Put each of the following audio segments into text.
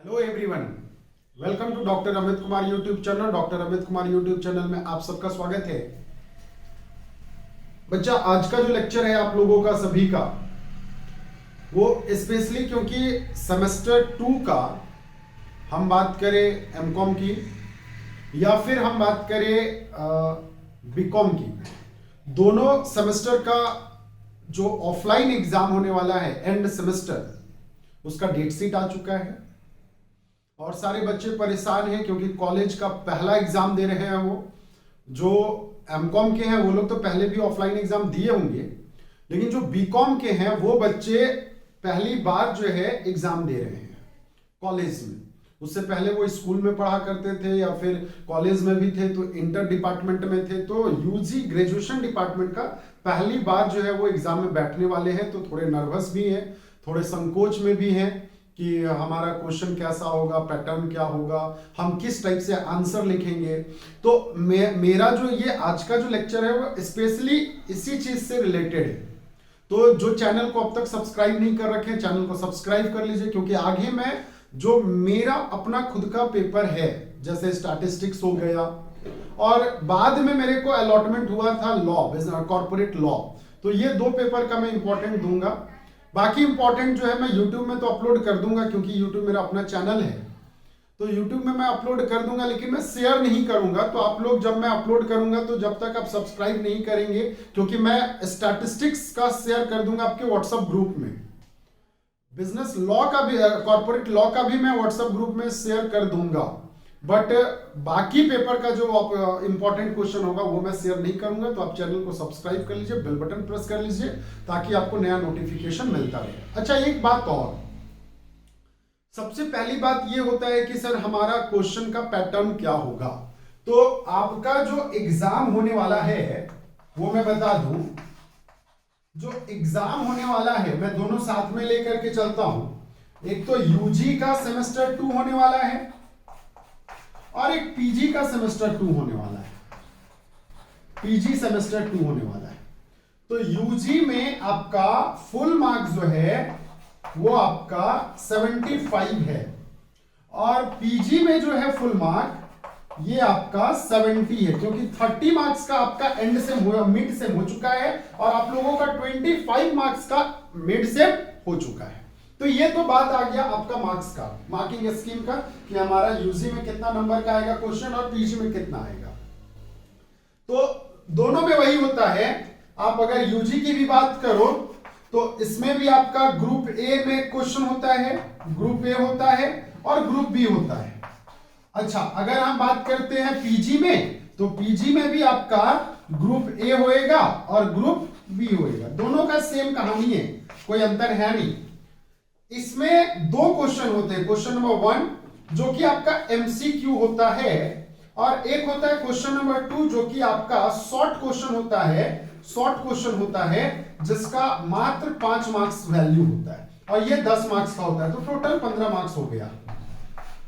Hello everyone, welcome to doctor Amit Kumar YouTube channel. Doctor Amit Kumar YouTube channel में आप सबका स्वागत है। बच्चा, आज का जो लेक्चर है आप लोगों का सभी का वो स्पेशली क्योंकि सेमेस्टर 2 का हम बात करें एमकॉम की या फिर हम बात करें बीकॉम की, दोनों सेमेस्टर का जो ऑफलाइन एग्जाम होने वाला है एंड सेमेस्टर, उसका डेट शीट आ चुका है और सारे बच्चे परेशान हैं क्योंकि कॉलेज का पहला एग्जाम दे रहे हैं। वो जो एमकॉम के हैं वो लोग तो पहले भी ऑफलाइन एग्जाम दिए होंगे, लेकिन जो बीकॉम के हैं वो बच्चे पहली बार जो है एग्जाम दे रहे हैं कॉलेज में। उससे पहले वो स्कूल में पढ़ा करते थे या फिर कॉलेज में भी थे तो इंटर डिपार्टमेंट में थे, तो यूजी ग्रेजुएशन डिपार्टमेंट का पहली बार जो है वो एग्जाम में बैठने वाले हैं। तो थोड़े नर्वस भी हैं, थोड़े संकोच में भी हैं कि हमारा क्वेश्चन कैसा होगा, पैटर्न क्या होगा, हम किस टाइप से आंसर लिखेंगे। तो मेरा जो ये आज का जो लेक्चर है वो स्पेशली इसी चीज से रिलेटेड है। तो जो चैनल को अब तक सब्सक्राइब नहीं कर रखे हैं, चैनल को सब्सक्राइब कर लीजिए, क्योंकि आगे मैं जो मेरा अपना खुद का पेपर है जैसे स्टैटिस्टिक्स हो गया और बाद में मेरे को अलॉटमेंट हुआ था लॉ, कॉर्पोरेट लॉ, तो ये दो पेपर का मैं इंपॉर्टेंट दूंगा। बाकी इंपॉर्टेंट जो है मैं YouTube में तो अपलोड कर दूंगा क्योंकि YouTube मेरा अपना चैनल है, तो YouTube में मैं अपलोड कर दूंगा, लेकिन मैं शेयर नहीं करूंगा। तो आप लोग जब मैं अपलोड करूंगा तो जब तक आप सब्सक्राइब नहीं करेंगे, क्योंकि मैं स्टैटिस्टिक्स का शेयर कर दूंगा आपके व्हाट्सएप ग्रुप में, बिजनेस लॉ का भी, कॉर्पोरेट लॉ का भी मैं व्हाट्सएप ग्रुप में शेयर कर दूंगा, बट बाकी पेपर का जो इंपॉर्टेंट क्वेश्चन होगा वो मैं शेयर नहीं करूंगा। तो आप चैनल को सब्सक्राइब कर लीजिए, बेल बटन प्रेस कर लीजिए ताकि आपको नया नोटिफिकेशन मिलता रहे। अच्छा, एक बात और, सबसे पहली बात ये होता है कि सर हमारा क्वेश्चन का पैटर्न क्या होगा। तो आपका जो एग्जाम होने वाला है वो मैं बता दूं, जो एग्जाम होने वाला है मैं दोनों साथ में लेकर के चलता हूं। एक तो यूजी का सेमेस्टर 2 होने वाला है और एक पीजी का सेमेस्टर 2 होने वाला है। पीजी सेमेस्टर 2 होने वाला है। तो यूजी में आपका फुल मार्क्स जो है वो आपका 75 है और पीजी में जो है फुल मार्क ये आपका 70 है, क्योंकि 30 मार्क्स का आपका एंड से मिड से हो चुका है और आप लोगों का 25 मार्क्स का मिड से हो चुका है। तो ये तो बात आ गया आपका मार्क्स का, मार्किंग स्कीम का, कि हमारा यूजी में कितना नंबर का आएगा क्वेश्चन और पीजी में कितना आएगा। तो दोनों में वही होता है। आप अगर यूजी की भी बात करो तो इसमें भी आपका ग्रुप ए में क्वेश्चन होता है, ग्रुप ए होता है और ग्रुप बी होता है। अच्छा, अगर हम बात करते हैं पीजी में, तो पीजी में भी आपका ग्रुप ए होएगा और ग्रुप बी होएगा। दोनों का सेम कहानी है, कोई अंतर है नहीं। इसमें दो क्वेश्चन होते हैं, क्वेश्चन नंबर 1 जो कि आपका एमसीक्यू होता है और एक होता है क्वेश्चन नंबर 2 जो कि आपका शॉर्ट क्वेश्चन होता है। शॉर्ट क्वेश्चन होता है जिसका मात्र 5 मार्क्स वैल्यू होता है और ये 10 मार्क्स का होता है, तो टोटल 15 मार्क्स हो गया।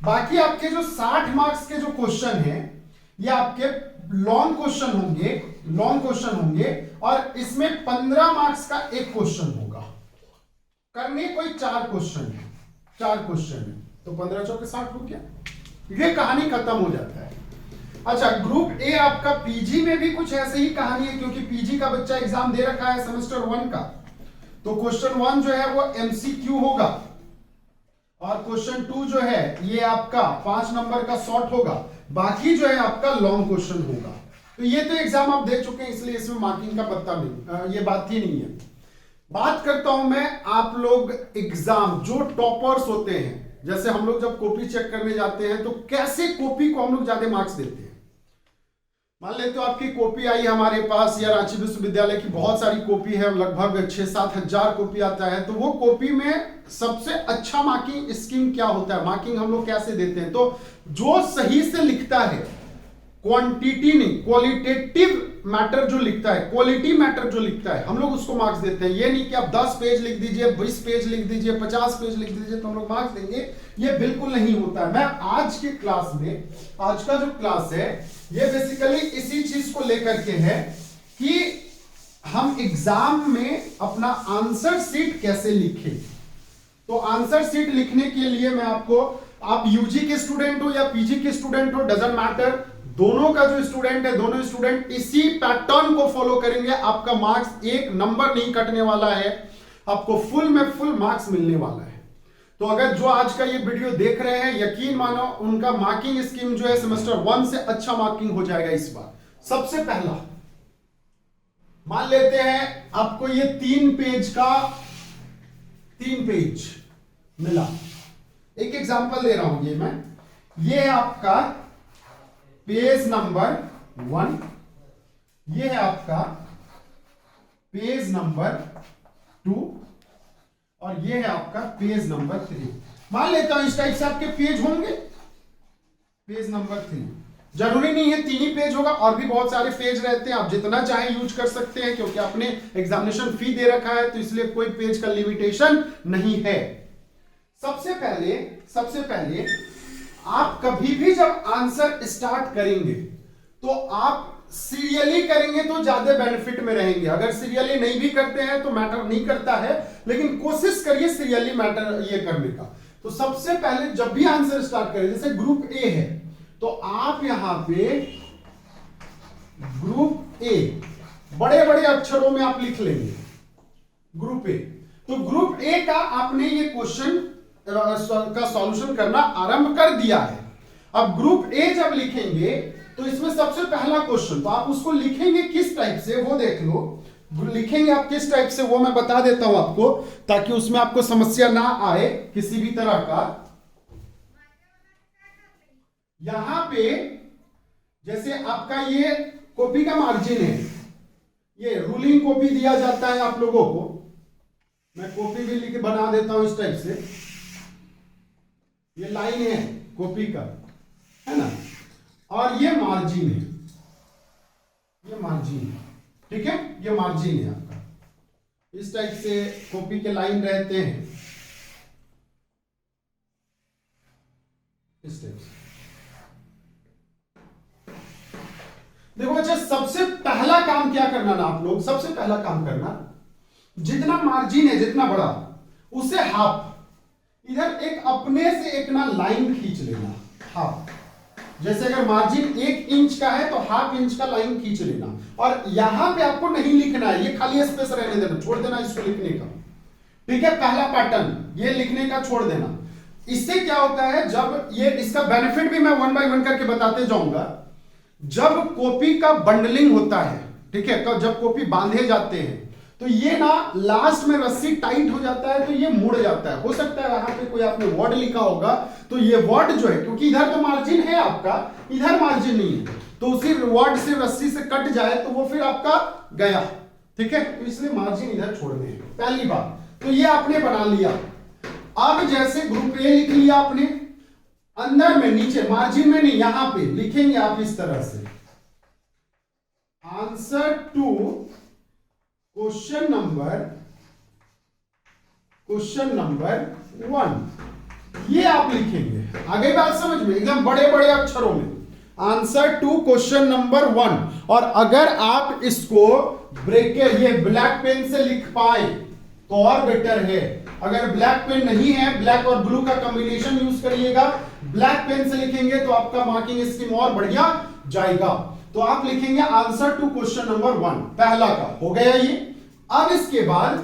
बाकी आपके जो 60 मार्क्स के जो क्वेश्चन है ये आपके लॉन्ग क्वेश्चन होंगे, लॉन्ग क्वेश्चन होंगे और इसमें 15 मार्क्स का एक क्वेश्चन होगा। करने कोई 4 क्वेश्चन है, 4 क्वेश्चन है, तो 15 चौके 60 हो गया, ये कहानी खत्म हो जाता है। अच्छा, ग्रुप ए आपका पीजी में भी कुछ ऐसे ही कहानी है, क्योंकि पीजी का बच्चा एग्जाम दे रखा है सेमेस्टर 1 का, तो क्वेश्चन 1 जो है वो एमसीक्यू होगा और क्वेश्चन 2 जो है ये आपका 5 नंबर का शॉर्ट होगा, बाकी जो है आपका लॉन्ग क्वेश्चन होगा। तो ये तो एग्जाम आप दे चुके हैं, इसलिए इसमें मार्किंग का पत्ता नहीं, ये बात ही नहीं है। बात करता हूं मैं आप लोग एग्जाम जो टॉपर्स होते हैं, जैसे हम लोग जब कॉपी चेक करने जाते हैं तो कैसे कॉपी को हम लोग ज्यादा मार्क्स देते हैं। मान लेते हो आपकी कॉपी आई हमारे पास, या रांची विश्वविद्यालय की बहुत सारी कॉपी है, लगभग 6-7 हजार कॉपी आता है, तो वो कॉपी में सबसे अच्छा मार्किंग स्कीम क्या होता है, मार्किंग हम लोग कैसे देते हैं। तो जो सही से लिखता है, क्वांटिटी नहीं क्वालिटेटिव मैटर जो लिखता है, क्वालिटी मैटर जो लिखता है, हम लोग उसको मार्क्स देते हैं। ये नहीं कि आप 10 पेज लिख दीजिए, 20 पेज लिख दीजिए, 50 पेज लिख दीजिए तो हम लोग मार्क्स देंगे, ये बिल्कुल नहीं होता है। मैं आज की क्लास में, आज का जो क्लास है ये बेसिकली इसी चीज को लेकर के है कि हम एग्जाम में अपना आंसर शीट कैसे लिखें। तो आंसर शीट लिखने के लिए मैं आपको आप यूजी के स्टूडेंट हो या पीजी के स्टूडेंट हो, डजंट मैटर, दोनों का जो स्टूडेंट है, दोनों स्टूडेंट इसी पैटर्न को फॉलो करेंगे। आपका मार्क्स एक नंबर नहीं कटने वाला है, आपको फुल में फुल मार्क्स मिलने वाला है। तो अगर जो आज का ये वीडियो देख रहे हैं, यकीन मानो उनका मार्किंग स्कीम जो है सेमेस्टर 1 से अच्छा मार्किंग हो जाएगा इस बार। सबसे पहला मान लेते हैं आपको ये 3 पेज मिला। एक एग्जांपल दे रहा हूं ये है आपका पेज नंबर 1, ये है आपका पेज नंबर 2 और ये है आपका पेज नंबर 3। मान लेता हूं इस टाइप से आपके पेज होंगे। पेज नंबर 3 जरूरी नहीं है 3 ही पेज होगा, और भी बहुत सारे पेज रहते हैं, आप जितना चाहे यूज कर सकते हैं, क्योंकि आपने एग्जामिनेशन फी दे रखा है तो इसलिए कोई पेज का लिमिटेशन नहीं है। सबसे पहले आप कभी भी जब आंसर स्टार्ट करेंगे तो आप सीरियली करेंगे तो ज्यादा बेनिफिट में रहेंगे। अगर सीरियली नहीं भी करते हैं तो मैटर नहीं करता है, लेकिन कोशिश करिए सीरियली मैटर ये करने का। तो सबसे पहले जब भी आंसर स्टार्ट करें, जैसे ग्रुप ए है तो आप यहां पे ग्रुप ए बड़े बड़े अक्षरों में आप लिख लेंगे ग्रुप ए। तो ग्रुप ए का आपने ये क्वेश्चन का सॉल्यूशन करना आरंभ कर दिया है। अब ग्रुप ए जब लिखेंगे तो इसमें सबसे पहला क्वेश्चन, तो आप उसको लिखेंगे किस टाइप से वो देख लो। लिखेंगे आप किस टाइप से वो मैं बता देता हूं आपको, ताकि उसमें आपको समस्या ना आए किसी भी तरह का। यहां पे जैसे आपका ये कॉपी का मार्जिन है, ये रूलिंग कॉपी दिया जाता है आप लोगों को। मैं कॉपी भी लिख बना देता हूं इस टाइप से। ये लाइन है कॉपी का, है ना, और ये मार्जिन है, ये मार्जिन है, ठीक है, ये मार्जिन है आपका। इस टाइप से कॉपी के लाइन रहते हैं, इस टाइप से। देखो बच्चे, सबसे पहला काम क्या करना ना आप लोग, सबसे पहला काम करना, जितना मार्जिन है जितना बड़ा उसे हाफ, इधर एक अपने से एक ना लाइन खींच लेना, हाफ। जैसे अगर मार्जिन 1 इंच का है तो ½ इंच का लाइन खींच लेना, और यहां पे आपको नहीं लिखना है, ये खाली स्पेस रहने देना, छोड़ देना इसको लिखने का, ठीक है। पहला पैटर्न ये लिखने का छोड़ देना। इससे क्या होता है, जब ये इसका बेनिफिट भी मैं 1 बाय 1 करके बताते जाऊंगा। जब कॉपी का बंडलिंग होता है, ठीक है, तो जब कॉपी बांधे जाते हैं तो ये ना लास्ट में रस्सी टाइट हो जाता है तो ये मुड़ जाता है। हो सकता है वहां पे कोई आपने वर्ड लिखा होगा, तो ये वर्ड जो है, क्योंकि इधर तो मार्जिन है आपका, इधर मार्जिन नहीं है, तो उसी वर्ड से रस्सी से कट जाए तो वो फिर आपका गया, ठीक है। तो इसलिए मार्जिन इधर छोड़ने हैं, पहली बात। तो ये आपने बना लिया। अब जैसे ग्रुप ए लिख लिया आपने, अंदर में नीचे मार्जिन में नहीं, यहां पे लिखेंगे आप इस तरह से, आंसर टू क्वेश्चन नंबर 1, ये आप लिखेंगे। आगे बात समझ में, एकदम बड़े बड़े अक्षरों में, आंसर टू क्वेश्चन नंबर 1। और अगर आप इसको ब्रेकेट ये ब्लैक पेन से लिख पाए तो और बेटर है। अगर ब्लैक पेन नहीं है, ब्लैक और ब्लू का कॉम्बिनेशन यूज करिएगा। ब्लैक पेन से लिखेंगे तो आपका मार्किंग स्कीम और बढ़िया जाएगा। तो आप लिखेंगे आंसर टू क्वेश्चन नंबर 1, पहला का हो गया ये। अब इसके बाद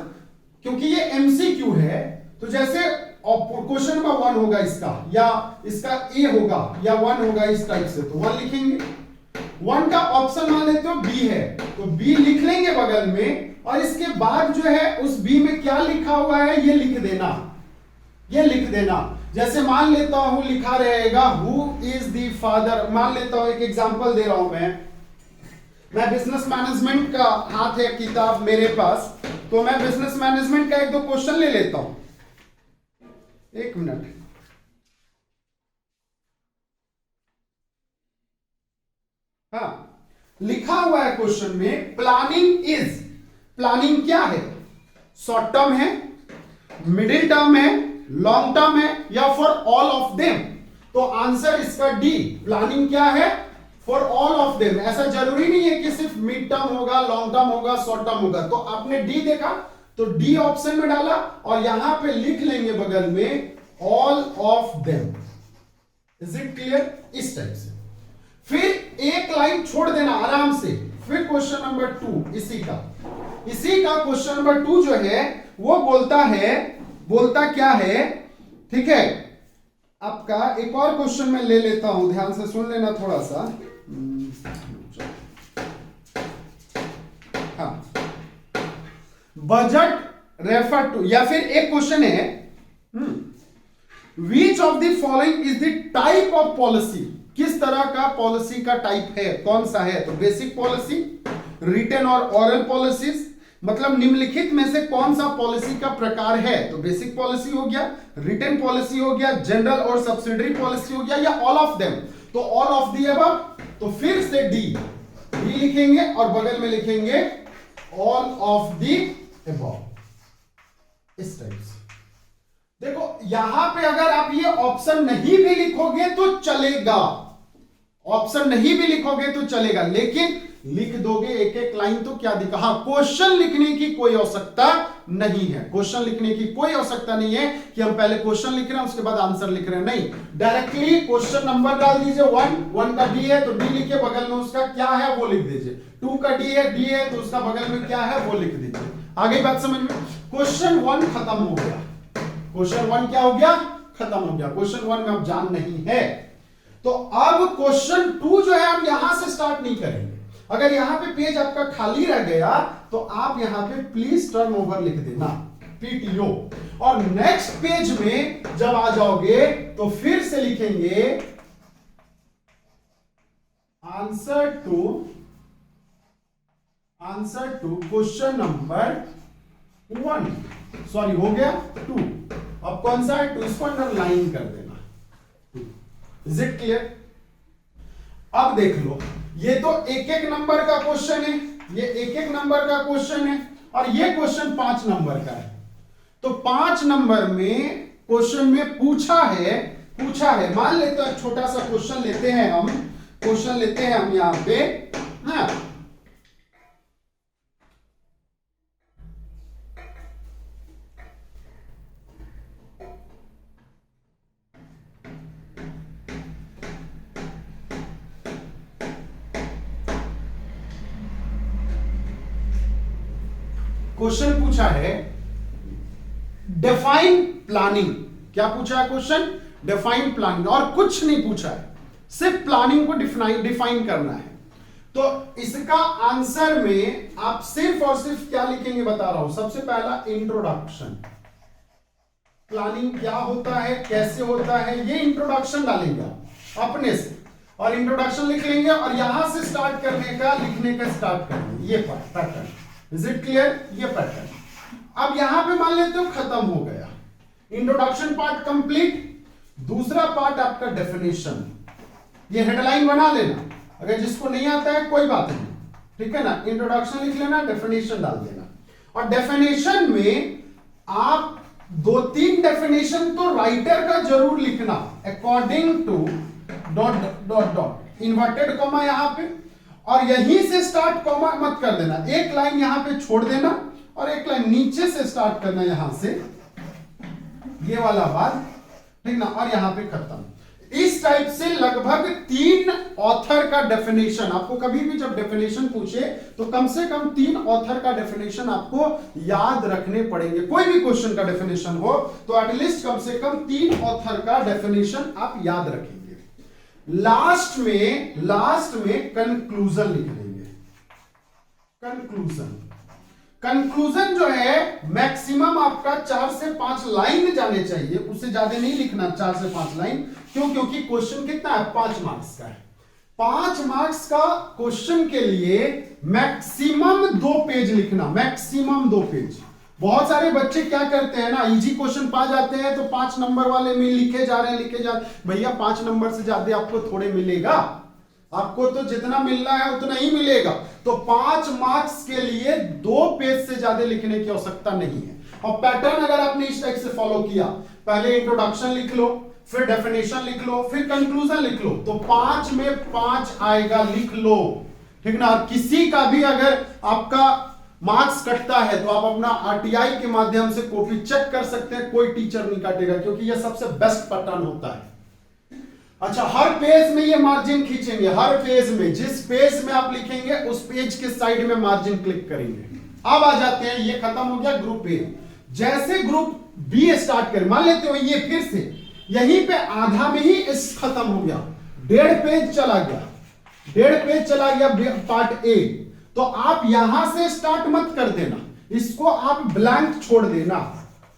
क्योंकि ये एमसीक्यू है, तो जैसे क्वेश्चन नंबर 1 होगा इसका, या इसका ए होगा या 1 होगा इस टाइप से, तो 1 लिखेंगे। 1 का ऑप्शन मान लेते हो बी है, तो बी लिख लेंगे बगल में, और इसके बाद जो है उस बी में क्या लिखा हुआ है ये लिख देना, ये लिख देना। जैसे मान लेता हूं लिखा रहेगा हु इज द फादर, मान लेता हूं एक एग्जांपल दे रहा हूं मैं बिजनेस मैनेजमेंट का हाथ है किताब मेरे पास, तो मैं बिजनेस मैनेजमेंट का 1-2 क्वेश्चन ले लेता हूं। 1 मिनट। हाँ, लिखा हुआ है क्वेश्चन में प्लानिंग इज, प्लानिंग क्या है, शॉर्ट टर्म है, मिडिल टर्म है, लॉन्ग टर्म है, या फॉर ऑल ऑफ देम। तो आंसर इसका डी, प्लानिंग क्या है, फॉर ऑल ऑफ देम। ऐसा जरूरी नहीं है कि सिर्फ मिड टर्म होगा, लॉन्ग टर्म होगा, शॉर्ट टर्म होगा। तो आपने डी देखा तो डी ऑप्शन में डाला, और यहां पे लिख लेंगे बगल में all of them, is it clear? इस टाइप से फिर एक लाइन छोड़ देना आराम से। फिर क्वेश्चन नंबर 2 इसी का क्वेश्चन नंबर 2 जो है वो बोलता क्या है, ठीक है। आपका एक और क्वेश्चन मैं ले लेता हूं, ध्यान से सुन लेना थोड़ा सा। हाँ, बजट रेफर टू, या फिर एक क्वेश्चन है which of the following is the type of policy, किस तरह का पॉलिसी का टाइप है, कौन सा है? तो बेसिक पॉलिसी, रिटन और ऑरल पॉलिसीज, मतलब निम्नलिखित में से कौन सा पॉलिसी का प्रकार है? तो बेसिक पॉलिसी हो गया, रिटन पॉलिसी हो गया, जनरल और सब्सिडरी पॉलिसी हो गया, या ऑल ऑफ देम? तो ऑल ऑफ दी अबव। तो फिर से डी लिखेंगे और बगल में लिखेंगे ऑल ऑफ दी अबव, इस टाइप से। देखो यहां पे अगर आप ये ऑप्शन नहीं भी लिखोगे तो चलेगा, ऑप्शन नहीं भी लिखोगे तो चलेगा, लेकिन लिख दोगे एक एक लाइन तो क्या दिखा। हाँ, क्वेश्चन लिखने की कोई आवश्यकता नहीं है, क्वेश्चन लिखने की कोई आवश्यकता नहीं है कि हम पहले क्वेश्चन लिख रहे हैं उसके बाद आंसर लिख रहे हैं, नहीं, डायरेक्टली क्वेश्चन नंबर डाल दीजिए। 1 का डी है तो डी लिखिए, बगल में उसका क्या है वो लिख दीजिए। 2 का डी है तो उसका बगल में क्या है वो लिख दीजिए। आगे बात समझ में? क्वेश्चन 1 खत्म हो गया, क्वेश्चन 1 क्या हो गया? खत्म हो गया। क्वेश्चन 1 में अब जान नहीं है, तो अब क्वेश्चन 2 जो है हम यहां से स्टार्ट नहीं करेंगे। अगर यहां पे पेज आपका खाली रह गया तो आप यहां पे प्लीज टर्न ओवर लिख देना, पीटीओ, और नेक्स्ट पेज में जब आ जाओगे तो फिर से लिखेंगे answer to question number 1, sorry हो गया 2। अब कौन सा है? 2, इसको अंडरलाइन कर देना। Is it clear? अब देख लो, ये तो एक एक नंबर का क्वेश्चन है, ये एक एक नंबर का क्वेश्चन है, और ये क्वेश्चन 5 नंबर का है। तो 5 नंबर में क्वेश्चन में पूछा है, मान लेते हैं छोटा सा क्वेश्चन लेते हैं हम यहां पे, हाँ, क्वेश्चन पूछा है डिफाइन प्लानिंग। क्या पूछा है क्वेश्चन? डिफाइन प्लानिंग, और कुछ नहीं पूछा है, सिर्फ प्लानिंग को डिफाइन करना है। तो इसका आंसर में आप सिर्फ और सिर्फ क्या लिखेंगे बता रहा हूं। सबसे पहला इंट्रोडक्शन, प्लानिंग क्या होता है, कैसे होता है, ये इंट्रोडक्शन डालेंगे आप अपने से, और इंट्रोडक्शन लिख लेंगे, और यहां से स्टार्ट करने का, लिखने का स्टार्ट करेंगे, ये पैटर्न। Is it clear? ये पैटर्न। अब यहां पे मान लेते हो खत्म हो गया, इंट्रोडक्शन पार्ट कंप्लीट। दूसरा पार्ट आपका डेफिनेशन, ये हेडलाइन बना लेना, अगर जिसको नहीं आता है कोई बात नहीं, ठीक है ना। इंट्रोडक्शन लिख लेना, डेफिनेशन डाल देना, और डेफिनेशन में आप 2-3 डेफिनेशन तो राइटर का जरूर लिखना, according to dot inverted comma यहां पे, और यहीं से स्टार्ट कॉमा मत कर देना, एक लाइन यहां पे छोड़ देना और एक लाइन नीचे से स्टार्ट करना यहां से, ये वाला बात, ठीक ना, और यहां पे खत्म। इस टाइप से लगभग 3 ऑथर का डेफिनेशन, आपको कभी भी जब डेफिनेशन पूछे तो कम से कम 3 ऑथर का डेफिनेशन आपको याद रखने पड़ेंगे। कोई भी क्वेश्चन का डेफिनेशन हो तो एटलीस्ट कम से कम 3 ऑथर का डेफिनेशन आप याद रखेंगे। लास्ट में कंक्लूजन लिख देंगे। कंक्लूजन जो है मैक्सिमम आपका 4 से 5 लाइन जाने चाहिए, उससे ज्यादा नहीं लिखना, 4 से 5 लाइन। क्यों? क्योंकि क्वेश्चन कितना है? 5 मार्क्स का है। 5 मार्क्स का क्वेश्चन के लिए मैक्सिमम 2 पेज लिखना, मैक्सिमम 2 पेज। बहुत सारे बच्चे क्या करते हैं ना, इजी क्वेश्चन पा जाते हैं तो 5 नंबर वाले में लिखे जा रहे हैं। भैया 5 नंबर से ज्यादा आपको थोड़े मिलेगा, आपको तो जितना मिलना है उतना ही मिलेगा। तो 5 मार्क्स के लिए 2 पेज से ज्यादा लिखने की आवश्यकता नहीं है। और पैटर्न अगर आपने इस टाइप से फॉलो किया, पहले इंट्रोडक्शन लिख लो, फिर डेफिनेशन लिख लो, फिर कंक्लूजन लिख लो, तो 5 में 5 आएगा, लिख लो, ठीक ना। किसी का भी अगर आपका मार्क्स कटता है तो आप अपना आरटीआई के माध्यम से कॉपी चेक कर सकते हैं, कोई टीचर नहीं काटेगा, क्योंकि यह सबसे बेस्ट पैटर्न होता है। अच्छा, हर पेज में ये मार्जिन खींचेंगे, हर पेज में, जिस पेज में आप लिखेंगे उस पेज के साइड में मार्जिन क्लिक करेंगे। अब आ जाते हैं, ये खत्म हो गया ग्रुप ए। जैसे ग्रुप बी स्टार्ट करें, मान लेते हो ये फिर से यहीं पे आधा में ही इस खत्म हो गया, 1.5 पेज चला गया, 1.5 पेज चला गया पार्ट ए। तो आप यहां से स्टार्ट मत कर देना, इसको आप ब्लैंक छोड़ देना,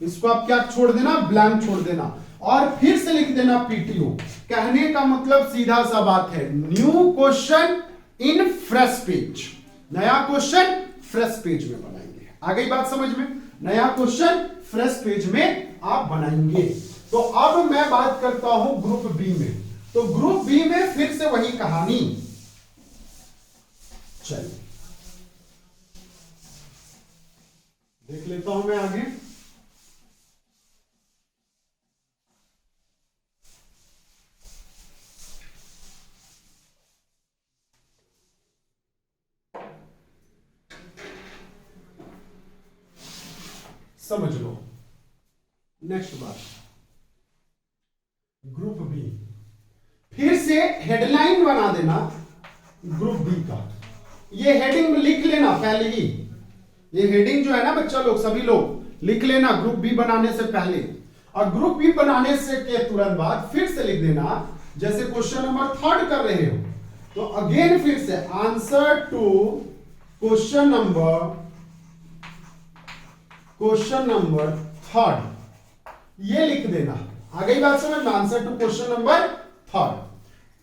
इसको आप क्या छोड़ देना, ब्लैंक छोड़ देना, और फिर से लिख देना पीटीओ। कहने का मतलब सीधा सा बात है, new question in fresh page, नया क्वेश्चन फ्रेश पेज में बनाएंगे। आ गई बात समझ में, नया क्वेश्चन फ्रेश पेज में आप बनाएंगे। तो अब मैं बात करता हूं ग्रुप बी में। तो ग्रुप बी में फिर से वही कहानी, चलिए देख लेता हूं मैं आगे। समझ लो, नेक्स्ट बात, ग्रुप बी, फिर से हेडलाइन बना देना ग्रुप बी का। ये हेडिंग में लिख लेना पहले ही, ये हेडिंग जो है ना बच्चा लोग, सभी लोग लिख लेना ग्रुप बी बनाने से पहले। और ग्रुप बी बनाने से के तुरंत बाद फिर से लिख देना, जैसे क्वेश्चन नंबर 3 कर रहे हो तो अगेन फिर से आंसर टू क्वेश्चन नंबर 3, ये लिख देना। आ गई बात समझ में, आंसर टू क्वेश्चन नंबर 3।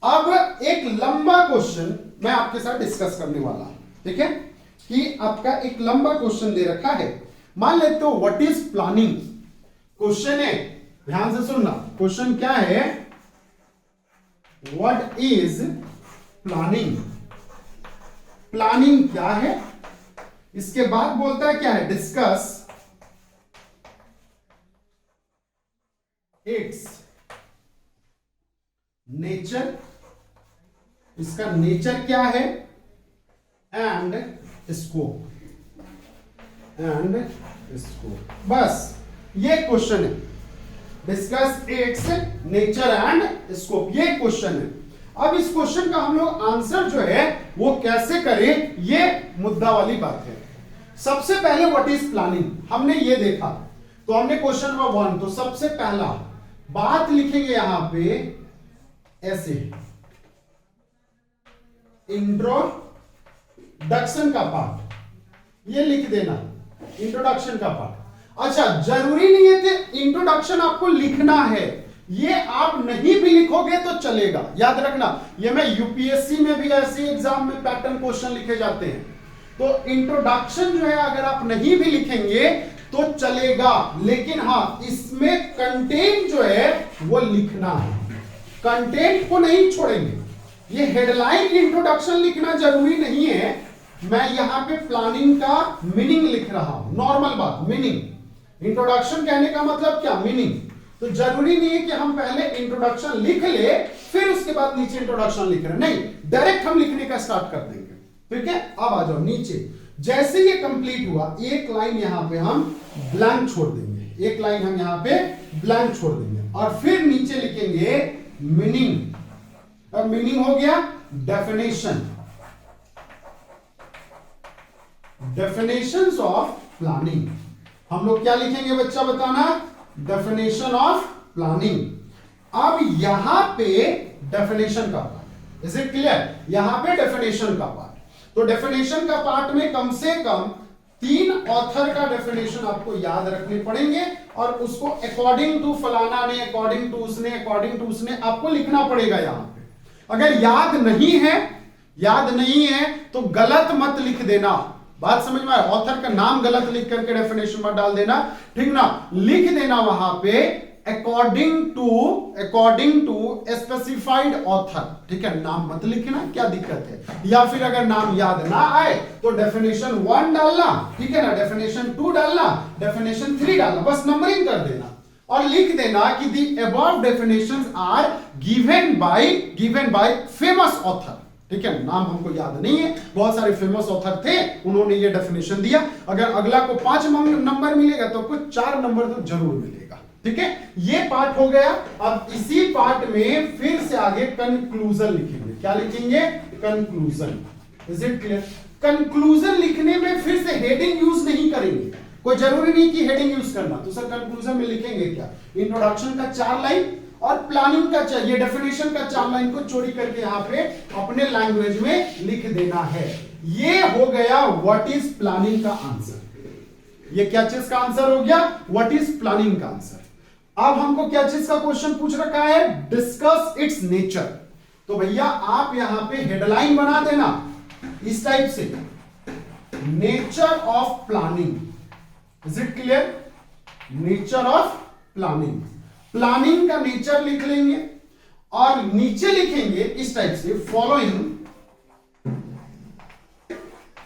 अब एक लंबा क्वेश्चन मैं आपके साथ डिस्कस करने वाला हूं, ठीक है, कि आपका एक लंबा क्वेश्चन दे रखा है। मान लेते हो व्हाट इज प्लानिंग, क्वेश्चन है, ध्यान से सुनना, क्वेश्चन क्या है, व्हाट इज प्लानिंग, प्लानिंग क्या है, इसके बाद बोलता है क्या है, डिस्कस इट्स नेचर, इसका नेचर क्या है, एंड स्कोप, बस ये क्वेश्चन है, discuss it's nature and scope, ये क्वेश्चन है। अब इस क्वेश्चन का हम लोग आंसर जो है वो कैसे करें, ये मुद्दा वाली बात है। सबसे पहले व्हाट इज प्लानिंग हमने ये देखा, तो हमने क्वेश्चन नंबर 1, तो सबसे पहला बात लिखेंगे यहां पे ऐसे, इंट्रोडक्शन का पार्ट, ये लिख देना इंट्रोडक्शन का पार्ट। अच्छा, जरूरी नहीं है कि इंट्रोडक्शन आपको लिखना है, ये आप नहीं भी लिखोगे तो चलेगा, याद रखना। ये मैं यूपीएससी में भी ऐसे एग्जाम में पैटर्न क्वेश्चन लिखे जाते हैं, तो इंट्रोडक्शन जो है अगर आप नहीं भी लिखेंगे तो चलेगा, लेकिन हाँ इसमें कंटेंट जो है वो लिखना है, कंटेंट को नहीं छोड़ेंगे। ये हेडलाइन इंट्रोडक्शन लिखना जरूरी नहीं है, मैं यहां पे प्लानिंग का मीनिंग लिख रहा हूं, नॉर्मल बात, मीनिंग। इंट्रोडक्शन कहने का मतलब क्या, मीनिंग। तो जरूरी नहीं है कि हम पहले इंट्रोडक्शन लिख ले फिर उसके बाद नीचे इंट्रोडक्शन लिख रहे, नहीं, डायरेक्ट हम लिखने का स्टार्ट कर देंगे, ठीक है। अब आ जाओ नीचे, जैसे ये कंप्लीट हुआ, एक लाइन यहां पे हम ब्लैंक छोड़ देंगे, एक लाइन हम यहां पे ब्लैंक छोड़ देंगे, और फिर नीचे लिखेंगे मीनिंग। अब मीनिंग हो गया डेफिनेशन, डेफिनेशंस ऑफ प्लानिंग। हम लोग क्या लिखेंगे बच्चा बताना, डेफिनेशन ऑफ प्लानिंग। अब यहां पे डेफिनेशन का पार्ट, इज इट क्लियर, यहां पे डेफिनेशन का पार्ट। तो डेफिनेशन का पार्ट में कम से कम 3 ऑथर का डेफिनेशन आपको याद रखने पड़ेंगे, और उसको अकॉर्डिंग टू फलाना ने, अकॉर्डिंग टू उसने, अकॉर्डिंग टू उसने आपको लिखना पड़ेगा यहां पे। अगर याद नहीं है तो गलत मत लिख देना, बात समझ में आया, ऑथर का नाम गलत लिख करके डेफिनेशन मत डाल देना, ठीक ना, लिख देना वहां पे अकॉर्डिंग टू स्पेसिफाइड ऑथर, ठीक है, नाम मत लिखना, क्या दिक्कत है। या फिर अगर नाम याद ना आए तो डेफिनेशन 1 डालना, ठीक है ना, डेफिनेशन 2 डालना, डेफिनेशन 3 डालना, बस नंबरिंग कर देना और लिख देना कि the above definitions are given by famous author, ठीक है। नाम हमको याद नहीं है, बहुत सारे फेमस ऑथर थे, उन्होंने ये डेफिनेशन दिया। अगर अगला को 5 नंबर मिलेगा तो कुछ 4 नंबर तो जरूर मिलेगा, ठीक है, ये पार्ट हो गया। अब इसी पार्ट में फिर से आगे कंक्लूजन लिखेंगे। क्या लिखेंगे? Conclusion. Is it clear? Conclusion लिखने में फिर से हेडिंग यूज नहीं करेंगे, कोई जरूरी नहीं कि हेडिंग यूज करना। तो सर कंक्लूजन में लिखेंगे क्या? इंट्रोडक्शन का 4 लाइन और प्लानिंग का चाहिए डेफिनेशन का 4 लाइन को चोरी करके यहां पे अपने लैंग्वेज में लिख देना है। ये हो गया व्हाट इज प्लानिंग का आंसर। ये क्या चीज का आंसर हो गया? व्हाट इज प्लानिंग का आंसर। अब हमको क्या चीज का क्वेश्चन पूछ रखा है? Discuss it's nature. तो भैया आप यहां पे हेडलाइन बना देना इस टाइप से, nature of planning. Is it clear? Nature of planning. Planning का नेचर लिख लेंगे और नीचे लिखेंगे इस टाइप से, following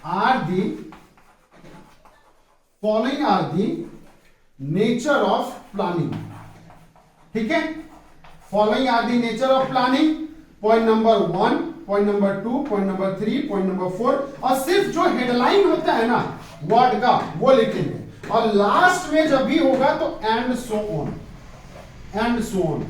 are the nature of planning. ठीक है, following are the nature of planning. Point number 1, point number 2, point number 3, point number 4, और सिर्फ जो हेडलाइन होता है ना वर्ड का वो लिखेंगे। और लास्ट में जब भी होगा तो and so on, and so on.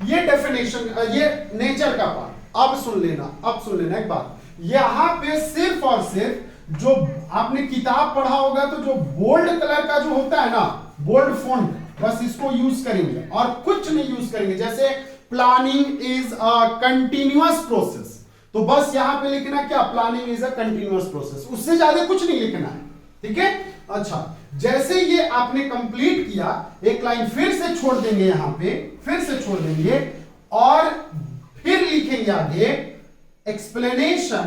ये डेफिनेशन, ये नेचर का पार्ट। अब सुन लेना एक बात, यहां पे सिर्फ और सिर्फ जो आपने किताब पढ़ा होगा तो जो बोल्ड कलर का जो होता है ना, बोल्ड फॉन्ट, बस इसको यूज करेंगे और कुछ नहीं यूज करेंगे। जैसे planning is a continuous process, तो बस यहां पे लिखना क्या? Planning is a continuous process, उससे ज्यादा कुछ नहीं लिखना है। ठीक है, अच्छा, जैसे ये आपने कंप्लीट किया, एक लाइन फिर से छोड़ देंगे, यहां पे फिर से छोड़ देंगे और फिर लिखेंगे आगे explanation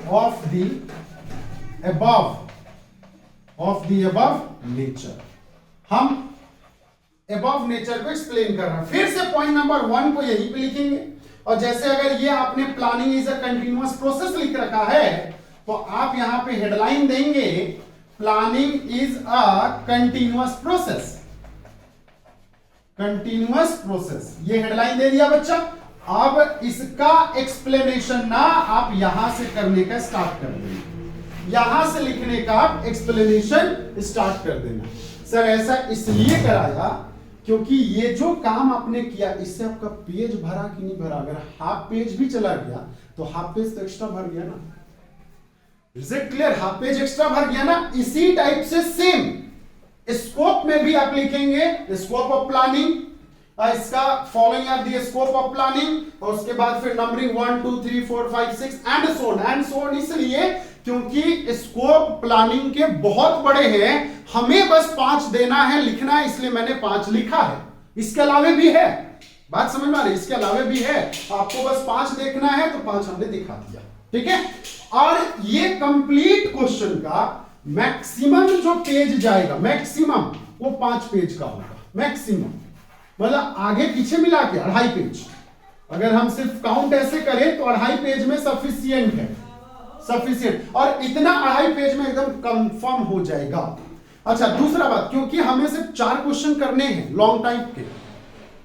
of the above nature. हम अबव नेचर को एक्सप्लेन कर रहे हैं। फिर से पॉइंट नंबर 1 को यहीं पे लिखेंगे, और जैसे अगर ये आपने planning is a continuous process लिख रखा है तो आप यहां पे हेडलाइन देंगे planning is a continuous process. Continuous process, ये हेडलाइन दे दिया बच्चा। अब इसका एक्सप्लेनेशन ना आप यहां से करने का स्टार्ट कर देना, यहां से लिखने का आप एक्सप्लेनेशन स्टार्ट कर देना। सर ऐसा इसलिए कराया क्योंकि ये जो काम आपने किया इससे आपका पेज भरा कि नहीं भरा? अगर हाफ पेज भी चला गया तो हाफ पेज तो एक्स्ट्रा भर गया ना। Is it clear? Half page extra भर गया ना। इसी टाइप से सेम स्कोप में भी आप लिखेंगे स्कोप ऑफ प्लानिंग, इसका following are the scope of planning, और उसके बाद फिर नंबरिंग 1 2 3 4 5 6 एंड सो ऑन। इसलिए क्योंकि स्कोप प्लानिंग के बहुत बड़े हैं, हमें बस 5 देना है, लिखना है, इसलिए मैंने 5 लिखा है। इसके अलावे भी है, बात समझ में आ रही? इसके अलावे भी है, आपको बस 5 देखना है तो 5 हमने दिखा दिया। ठीक है, और ये कंप्लीट क्वेश्चन का मैक्सिमम जो पेज जाएगा, मैक्सिमम वो 5 पेज का होगा, मैक्सिमम, मतलब आगे पीछे मिला के 2.5 पेज। अगर हम सिर्फ काउंट ऐसे करें तो 2.5 पेज में सफिशिएंट है, सफिशिएंट, और इतना 2.5 पेज में एकदम कंफर्म हो जाएगा। अच्छा, दूसरा बात, क्योंकि हमें सिर्फ 4 क्वेश्चन करने हैं लॉन्ग टाइम के,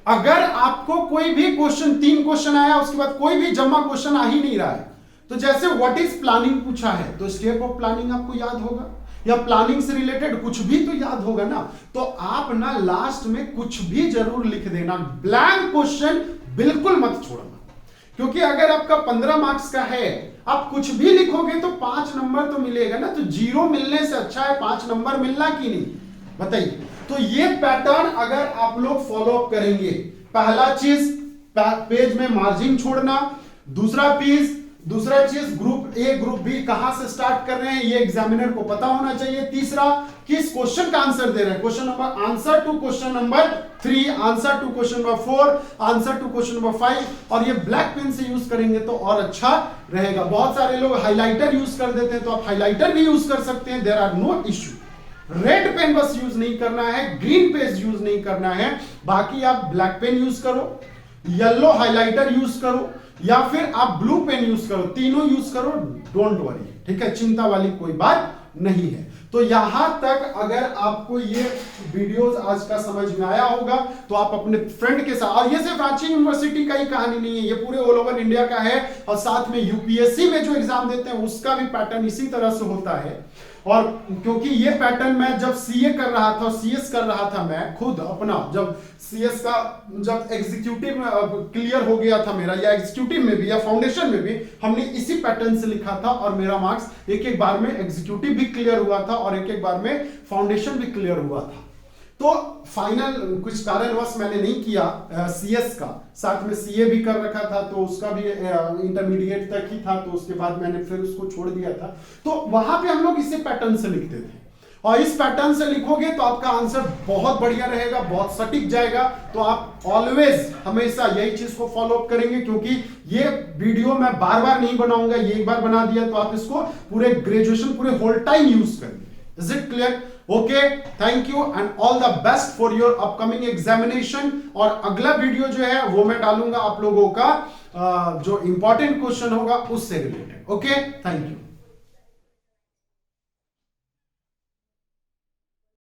अगर आपको कोई भी क्वेश्चन 3 क्वेश्चन आया उसके बाद कोई भी जमा क्वेश्चन आ ही नहीं रहा है, तो जैसे व्हाट इज प्लानिंग पूछा है तो स्टेप ऑफ प्लानिंग आपको याद होगा, या प्लानिंग से रिलेटेड कुछ भी तो याद होगा ना। तो आप ना लास्ट में कुछ भी जरूर लिख देना, ब्लैंक क्वेश्चन बिल्कुल मत छोड़ना, क्योंकि अगर आपका 15 मार्क्स का है, आप कुछ भी लिखोगे तो 5 नंबर तो मिलेगा ना। तो 0 मिलने से अच्छा है 5 नंबर मिलना कि नहीं, बताइए। तो ये पैटर्न अगर आप लोग फॉलो अप करेंगे, पहला चीज पेज में मार्जिन छोड़ना, दूसरा चीज ग्रुप ए ग्रुप बी कहां से स्टार्ट कर रहे हैं ये एग्जामिनर को पता होना चाहिए। तीसरा, किस क्वेश्चन का आंसर दे रहे हैं, question number answer to question number 3, answer to question number 4, answer to question number 5, और ये ब्लैक पेन से यूज करेंगे तो और अच्छा रहेगा। बहुत सारे लोग हाइलाइटर यूज कर देते हैं, तो आप हाइलाइटर भी यूज कर सकते हैं, there are no issue. Red pen बस यूज नहीं करना है, ग्रीन पेज यूज नहीं करना है, बाकी आप ब्लैक पेन यूज करो, येलो हाइलाइटर यूज करो, या फिर आप ब्लू पेन यूज करो, तीनों यूज करो, डोंट वरी, ठीक है, चिंता वाली कोई बात नहीं है। तो यहां तक अगर आपको ये वीडियोस आज का समझ में आया होगा तो आप अपने फ्रेंड के साथ, और ये सिर्फ रांची यूनिवर्सिटी का ही कहानी नहीं है, ये पूरे ऑल ओवर इंडिया का है, और साथ में यूपीएससी में जो एग्जाम देते हैं उसका भी पैटर्न इसी तरह से होता है। और क्योंकि ये पैटर्न मैं जब सीए कर रहा था, सीएस कर रहा था मैं खुद अपना, जब सीएस का जब एग्जीक्यूटिव क्लियर हो गया था मेरा, या एग्जीक्यूटिव में भी या फाउंडेशन में भी हमने इसी पैटर्न से लिखा था, और मेरा मार्क्स एक एक बार में एग्जीक्यूटिव भी क्लियर हुआ था और एक एक बार में फाउंडेशन भी क्लियर हुआ था। तो फाइनल कुछ कारणवश मैंने नहीं किया सीएस का, साथ में सीए भी कर रखा था, तो उसका भी इंटरमीडिएट तक ही था, तो उसके बाद मैंने फिर उसको छोड़ दिया था। तो वहां पे हम लोग इसी पैटर्न से लिखते थे, और इस पैटर्न से लिखोगे तो आपका आंसर बहुत बढ़िया रहेगा, बहुत सटीक जाएगा। तो आप ऑलवेज हमेशा यही चीज को फॉलो अप करेंगे, क्योंकि ये वीडियो मैं बार बार नहीं बनाऊंगा, ये एक बार बना दिया तो आप इसको पूरे ग्रेजुएशन, पूरे होल टाइम यूज करेंगे। Is it clear? Okay, thank you and all the best for your upcoming examination. और अगला वीडियो जो है वो मैं डालूंगा आप लोगों का जो इंपॉर्टेंट क्वेश्चन होगा उससे रिलेटेड। Okay, thank you.